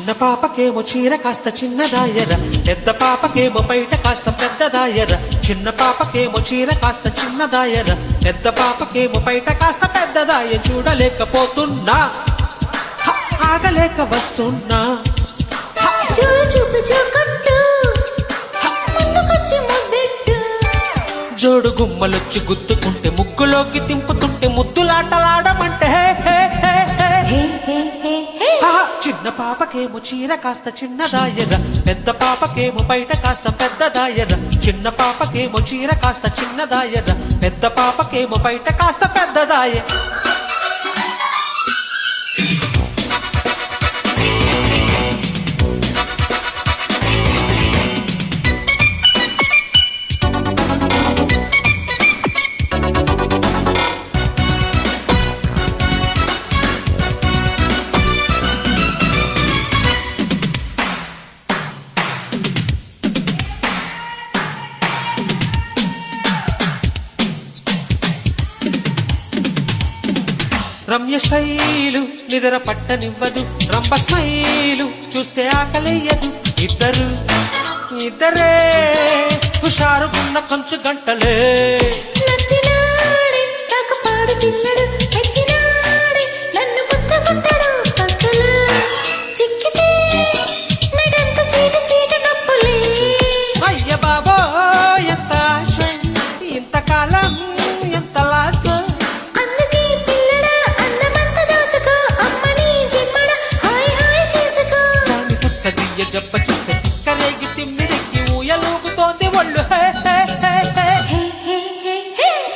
చిన్న పాపకేమో చీర కాస్త చిన్నదాయర, పెద్ద పాపకేమో బయట కాస్త పెద్దదాయర. చిన్న పాపకేమో చీర కాస్త చిన్నదాయర, పెద్ద పాపకేమో బయట కాస్త పెద్దదాయ. చూడలేకపోతున్నా, ఆగలేక వస్తున్నా. జోడు గుమ్మలొచ్చి గుద్దుకుంటే, ముగ్గులోకి తింపుతుంటే, ముద్దులాటలాడమంటే చిన్న పాపకేమో చీర కాస్త చిన్నదాయర, పెద్ద పాపకేమో బయట కాస్త పెద్దదాయర. చిన్న పాపకేమో చీర కాస్త చిన్నదాయర, పెద్ద పాపకేమో బయట కాస్త పెద్దదాయ. రమ్య స్టైలు నిద్ర పట్టనివ్వదు, రంభ స్మైలు చూస్తే ఆకలేయదు. ఇద్దరే హుషారుగున్న కొంచెం గంటలే. అయ్య బాబో ఎంత ఆశ, ఇంతకాలం ఎంత లాస్. జప్ప చూస్తే కరేగి తిమ్మిరెక్కి ఊయలూగుతోంది ఒళ్ళు.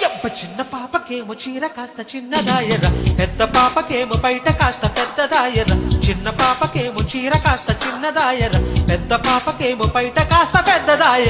ఎప్ప చిన్న పాపకేమో చీర కాస్త చిన్నదాయర, పెద్ద పాపకేమో బయట కాస్త పెద్దదాయర. చిన్న పాపకేమో చీర కాస్త చిన్నదాయర, పెద్ద పాపకేమో బయట కాస్త పెద్దదాయ.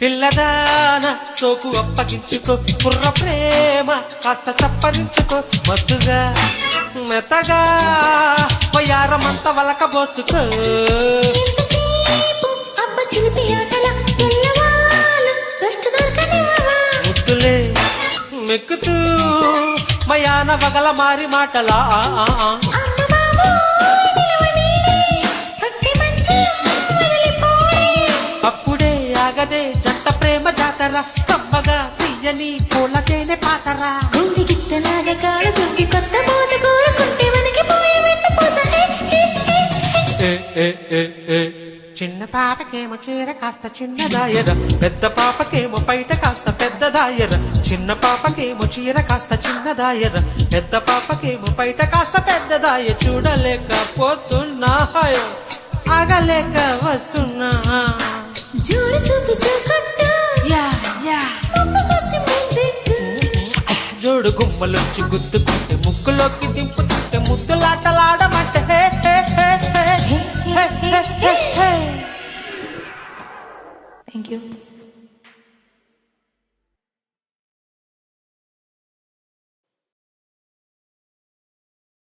పిల్లదాన సోకు అప్పగించుకో, కుర్ర ప్రేమ కాస్త తప్పరించుకో. మద్దుగా మెత్తగా వయారమంత వలకబోసుకో. ముద్దులే మెక్కుతూ మయాన వగల మారి మాటలా. అప్పుడే ఆగదే జంట ప్రేమ జాతర, కమ్మగా తీయని పూల తేనె పాతరా. చిన్న పాపకేమో చీర కాస్త చిన్నదాయర, పెద్ద పాపకేమో బయట కాస్త పెద్దదాయర. చిన్న పాపకేమో చీర కాస్త చిన్నదాయర, పెద్ద పాపకేమో బయట కాస్త పెద్దదాయ. చూడలేకపోతున్నా, ఆగలేక వస్తున్నా. జోడు గుమ్మలొచ్చి గుద్దుకుంటే, ముక్కులోకి దింపుతుంటే, ముద్దులాటలాడమంటే Thank you.